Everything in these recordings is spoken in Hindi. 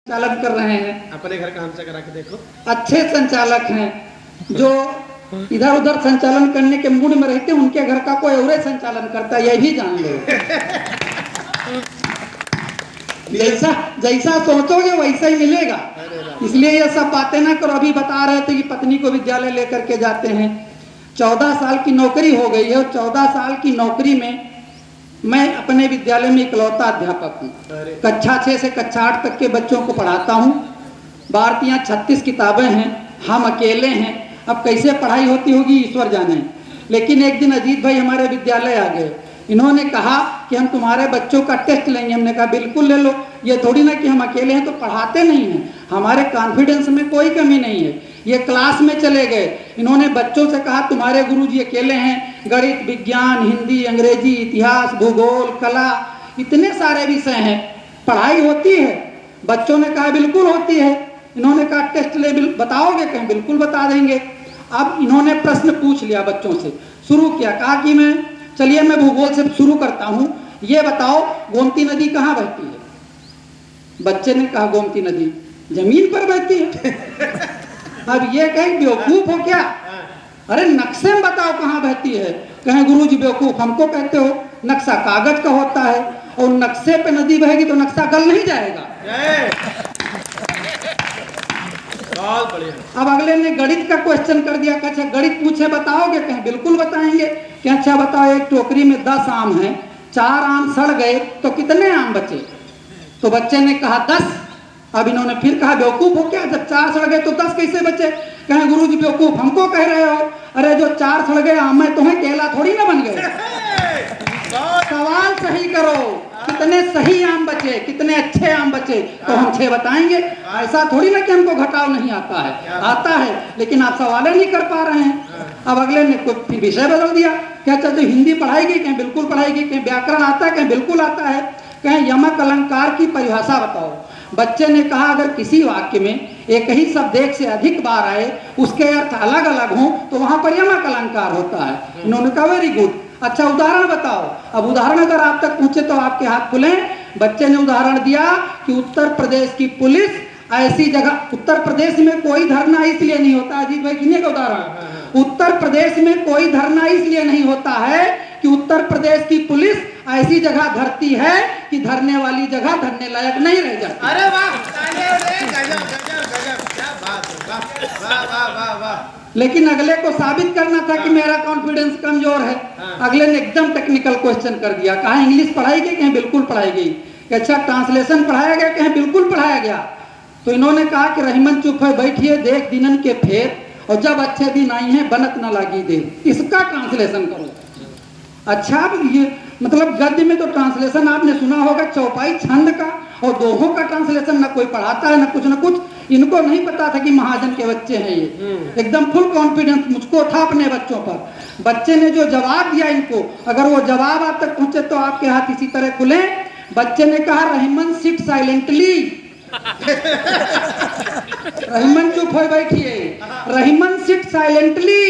संचालन कर रहे हैं। अपने घर का हमसे करा के देखो। अच्छे संचालक हैं जो इधर उधर संचालन करने के मूड में रहते हैं, उनके घर का कोई और संचालन करता है, यह भी जान लो। जैसा जैसा सोचोगे वैसा ही मिलेगा, इसलिए ये सब बातें ना करो। अभी बता रहे थे कि पत्नी को विद्यालय लेकर के जाते हैं, 14 साल की नौकरी हो गई है और 14 साल की नौकरी में मैं अपने विद्यालय में इकलौता अध्यापक हूँ। कक्षा 6 से कक्षा 8 तक के बच्चों को पढ़ाता हूँ। भारत यहाँ 36 किताबें हैं, हम अकेले हैं। अब कैसे पढ़ाई होती होगी ईश्वर जाने। लेकिन एक दिन अजीत भाई हमारे विद्यालय आ गए, इन्होंने कहा कि हम तुम्हारे बच्चों का टेस्ट लेंगे। हमने कहा बिल्कुल ले लो, ये थोड़ी ना कि हम अकेले हैं तो पढ़ाते नहीं हैं, हमारे कॉन्फिडेंस में कोई कमी नहीं है। ये क्लास में चले गए, इन्होंने बच्चों से कहा तुम्हारे गुरुजी अकेले हैं, गणित, विज्ञान, हिंदी, अंग्रेजी, इतिहास, भूगोल, कला, इतने सारे विषय हैं, पढ़ाई होती है। बच्चों ने कहा बिल्कुल होती है। इन्होंने कहा टेस्ट ले बताओगे? कहें बिल्कुल बता देंगे। अब इन्होंने प्रश्न पूछ लिया बच्चों से, शुरू किया, कहा कि चलिए मैं भूगोल से शुरू करता हूँ, ये बताओ गोमती नदी कहाँ बहती है? बच्चे ने कहा गोमती नदी जमीन पर बहती है। अब ये कहें बेवकूफ हो क्या? अरे नक्शे में बताओ कहाँ बहती है। कहें गुरुजी बेवकूफ हमको कहते हो, नक्शा कागज का होता है और नक्शे पे नदी बहेगी तो नक्शा गल नहीं जाएगा। अब अगले ने गणित का क्वेश्चन कर दिया, अच्छा गणित पूछे बताओगे? कहें बिल्कुल बताएंगे। क्या अच्छा बताओ, एक टोकरी में 10 आम हैं, 4 आम सड़ गए तो कितने आम बचे? तो बच्चे ने कहा 10। अब इन्होंने फिर कहा बेवकूफ हो क्या, जब 4 सड़ गए तो 10 कैसे बचे? कहें गुरुजी बेवकूफ हमको कह रहे हो, अरे जो 4 सड़ गए आम में तुम्हें केला थोड़ी ना बन गए। सवाल सही करो, कितने सही आम बचे, कितने अच्छे आम बचे, तो हम 6 बताएंगे। ऐसा थोड़ी ना कि हमको घटाव नहीं आता है, आता है, लेकिन आप सवाल नहीं कर पा रहे हैं। अब अगले ने फिर विषय बदल दिया, क्या चाहते हिंदी पढ़ाएगी? कहें बिल्कुल पढ़ाएगी। कहें व्याकरण आता है? कहें बिल्कुल आता है। कहें यमक अलंकार की परिभाषा बताओ। बच्चे ने कहा अगर किसी वाक्य में एक ही शब्द एक से अधिक बार आए, उसके अर्थ अलग अलग हों, तो वहां पर यमक अलंकार होता है। इन्होंने कहा वेरी गुड, अच्छा उदाहरण बताओ। अब उदाहरण अगर आप तक पूछे तो आपके हाथ खुले। बच्चे ने उदाहरण दिया कि उत्तर प्रदेश की पुलिस ऐसी जगह, उत्तर प्रदेश में कोई धरना इसलिए नहीं होता, अजीत भाई सुनिए का उदाहरण, उत्तर प्रदेश में कोई धरना इसलिए नहीं होता है कि उत्तर प्रदेश की पुलिस ऐसी जगह धरती है कि धरने वाली जगह धरने लायक नहीं रह जाती। अरे वाह, गजब गजब गजब, क्या बात है, वाह वाह वाह वाह। लेकिन अगले को साबित करना था कि मेरा कॉन्फिडेंस कमजोर है। अगले ने एकदम टेक्निकल क्वेश्चन कर दिया, कहा इंग्लिश पढ़ाई गई? कहें बिल्कुल पढ़ाई गई। अच्छा ट्रांसलेशन पढ़ाया गया? कहें बिल्कुल पढ़ाया गया। तो इन्होंने कहा कि रहीमन चुप है बैठिए, देख दिनन के फेर, और जब अच्छे दिन आई हैं बनत न लागी दे, इसका ट्रांसलेशन करो। अच्छा ये मतलब गद्य में तो ट्रांसलेशन आपने सुना होगा चौपाई छंद का, और दोहों का ट्रांसलेशन ना कोई पढ़ाता है ना कुछ। इनको नहीं पता था कि महाजन के बच्चे हैं ये, एकदम फुल कॉन्फिडेंस मुझको था अपने बच्चों पर। बच्चे ने जो जवाब दिया इनको, अगर वो जवाब आप तक पहुंचे तो आपके हाथ इसी तरह खुले। बच्चे ने कहा रहीमन सिट साइलेंटली। रहीमन चुप हो बैठिए, Rahiman sit silently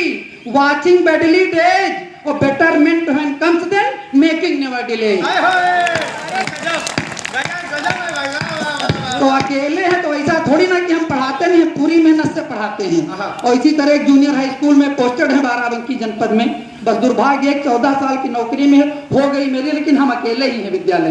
watching badly days और betterment when comes then making never delay. तो अकेले हैं तो ऐसा थोड़ी ना कि हम पढ़ाते नहीं, पूरी मेहनत से पढ़ाते हैं। और इसी तरह एक जूनियर हाई स्कूल में पोस्टेड है बाराबंकी जनपद में, बस दुर्भाग्य 14 साल की नौकरी में हो गई मेरी, लेकिन हम अकेले ही हैं विद्यालय में।